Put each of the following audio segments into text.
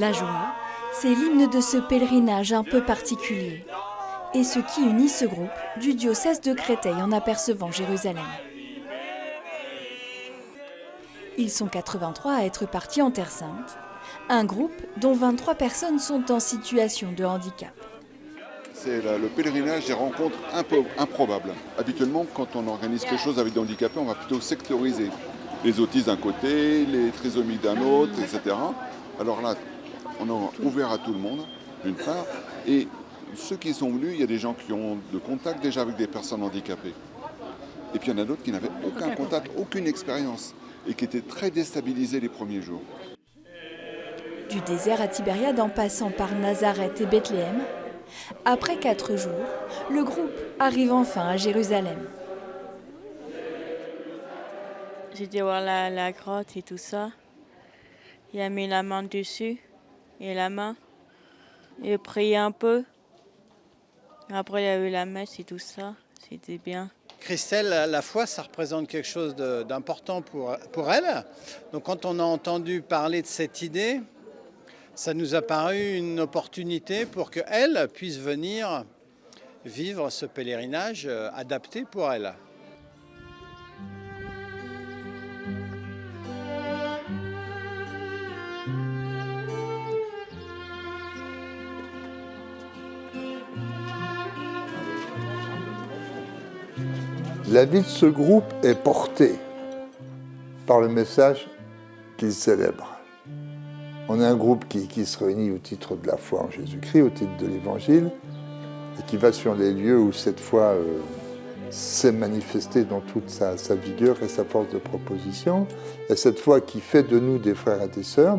La joie, c'est l'hymne de ce pèlerinage un peu particulier. Et ce qui unit ce groupe du diocèse de Créteil en apercevant Jérusalem. Ils sont 83 à être partis en Terre Sainte, un groupe dont 23 personnes sont en situation de handicap. C'est le pèlerinage des rencontres un peu improbables. Habituellement, quand on organise quelque chose avec des handicapés, on va plutôt sectoriser. Les autistes d'un côté, les trisomiques d'un autre, etc. Alors là, on a ouvert à tout le monde, d'une part, et ceux qui sont venus, il y a des gens qui ont de contact déjà avec des personnes handicapées. Et puis il y en a d'autres qui n'avaient aucun contact, aucune expérience, et qui étaient très déstabilisés les premiers jours. Du désert à Tibériade en passant par Nazareth et Bethléem, après 4 jours, le groupe arrive enfin à Jérusalem. J'ai été voir la grotte et tout ça. Il a mis la main dessus et la main. Il a prié un peu. Après, il y a eu la messe et tout ça. C'était bien. Christelle, la foi, ça représente quelque chose d'important pour elle. Donc quand on a entendu parler de cette idée, ça nous a paru une opportunité pour qu'elle puisse venir vivre ce pèlerinage adapté pour elle. La vie de ce groupe est portée par le message qu'il célèbre. On est un groupe qui se réunit au titre de la foi en Jésus-Christ, au titre de l'Évangile, et qui va sur les lieux où cette foi s'est manifestée dans toute sa vigueur et sa force de proposition. Et cette foi qui fait de nous des frères et des sœurs,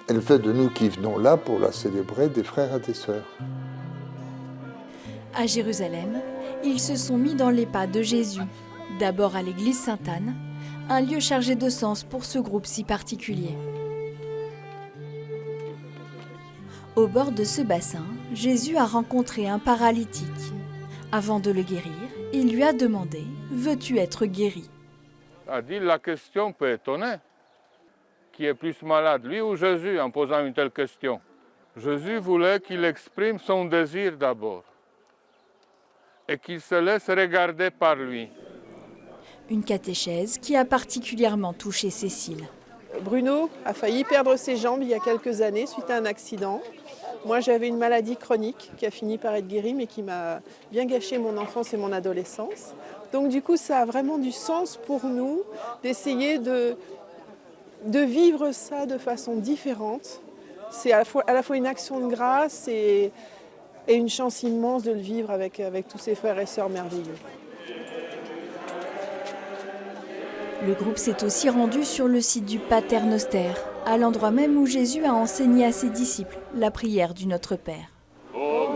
elle fait de nous qui venons là pour la célébrer des frères et des sœurs. À Jérusalem, ils se sont mis dans les pas de Jésus, d'abord à l'église Sainte-Anne, un lieu chargé de sens pour ce groupe si particulier. Au bord de ce bassin, Jésus a rencontré un paralytique. Avant de le guérir, il lui a demandé « Veux-tu être guéri ?» La question peut étonner. Qui est plus malade, lui ou Jésus, en posant une telle question? Jésus voulait qu'il exprime son désir d'abord et qu'il se laisse regarder par lui. Une catéchèse qui a particulièrement touché Cécile. Bruno a failli perdre ses jambes il y a quelques années suite à un accident. Moi, j'avais une maladie chronique qui a fini par être guérie, mais qui m'a bien gâché mon enfance et mon adolescence. Donc du coup, ça a vraiment du sens pour nous d'essayer de vivre ça de façon différente. C'est à la fois une action de grâce et une chance immense de le vivre avec tous ces frères et sœurs merveilleux. Le groupe s'est aussi rendu sur le site du Pater Noster, à l'endroit même où Jésus a enseigné à ses disciples la prière du Notre Père. Au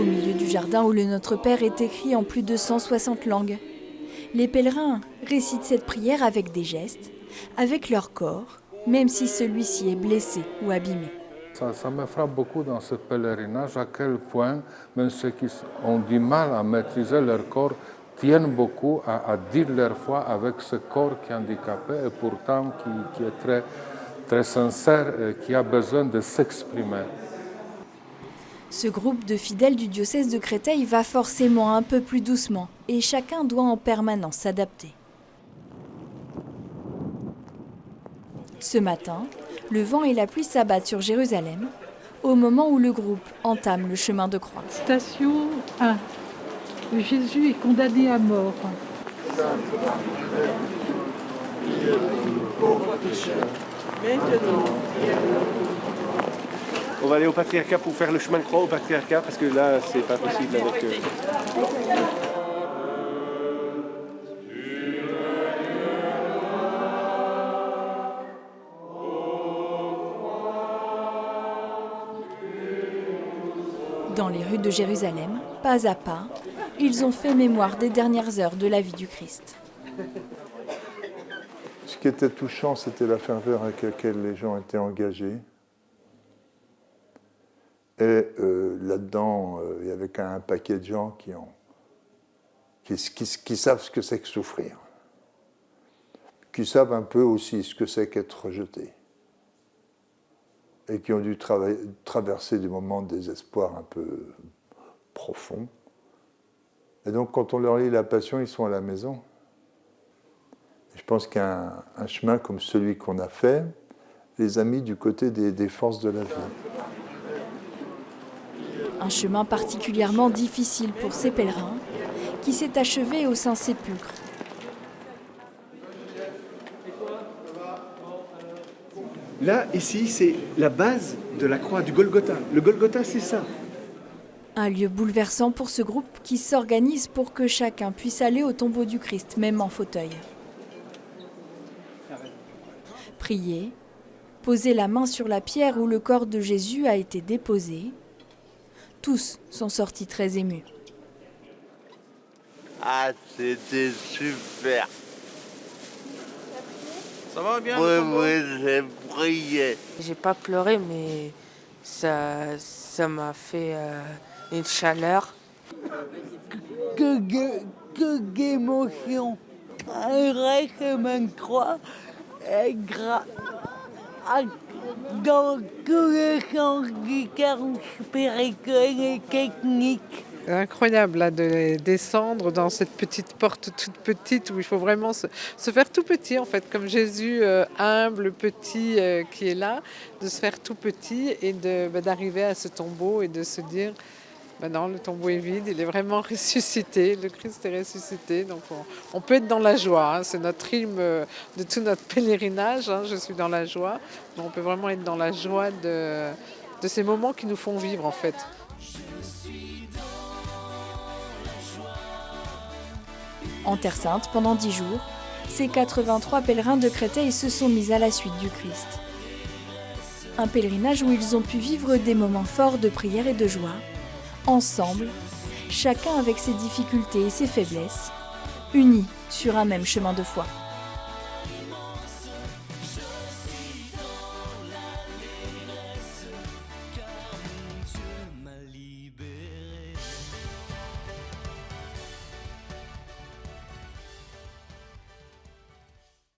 milieu du jardin où le Notre Père est écrit en plus de 160 langues, les pèlerins récitent cette prière avec des gestes, avec leur corps, même si celui-ci est blessé ou abîmé. Ça me frappe beaucoup dans ce pèlerinage à quel point même ceux qui ont du mal à maîtriser leur corps tiennent beaucoup à dire leur foi avec ce corps qui est handicapé et pourtant qui est très, très sincère et qui a besoin de s'exprimer. Ce groupe de fidèles du diocèse de Créteil va forcément un peu plus doucement et chacun doit en permanence s'adapter. Ce matin, le vent et la pluie s'abattent sur Jérusalem au moment où le groupe entame le chemin de croix. Station 1. Jésus est condamné à mort. On va aller au patriarcat pour faire le chemin de croix au patriarcat parce que là, c'est pas possible avec... Dans les rues de Jérusalem, pas à pas, ils ont fait mémoire des dernières heures de la vie du Christ. Ce qui était touchant, c'était la ferveur avec laquelle les gens étaient engagés. Et là-dedans, il y avait quand même un paquet de gens qui savent ce que c'est que souffrir. qui savent un peu aussi ce que c'est qu'être rejetés et qui ont dû traverser des moments de désespoir un peu profonds. Et donc, quand on leur lit la Passion, ils sont à la maison. Et je pense qu'un chemin comme celui qu'on a fait les a mis du côté des forces de la vie. Un chemin particulièrement difficile pour ces pèlerins, qui s'est achevé au Saint-Sépulcre. Là, ici, c'est la base de la croix du Golgotha. Le Golgotha, c'est ça. Un lieu bouleversant pour ce groupe qui s'organise pour que chacun puisse aller au tombeau du Christ, même en fauteuil. Prier, poser la main sur la pierre où le corps de Jésus a été déposé. Tous sont sortis très émus. Ah, c'était super. Ça va bien? Oui, j'ai prié. J'ai pas pleuré, mais ça m'a fait une chaleur. Que d'émotion. Un vrai comme une croix. Dans tous les sens du terme spirituel et technique. Incroyable là, de descendre dans cette petite porte toute petite où il faut vraiment se faire tout petit en fait, comme Jésus humble, petit qui est là, de se faire tout petit et d'arriver à ce tombeau et de se dire non, le tombeau est vide, il est vraiment ressuscité, le Christ est ressuscité, donc on peut être dans la joie, hein, c'est notre hymne de tout notre pèlerinage, hein, je suis dans la joie, mais on peut vraiment être dans la joie de ces moments qui nous font vivre en fait. En Terre Sainte, pendant 10 jours, ces 83 pèlerins de Créteil se sont mis à la suite du Christ. Un pèlerinage où ils ont pu vivre des moments forts de prière et de joie, ensemble, chacun avec ses difficultés et ses faiblesses, unis sur un même chemin de foi.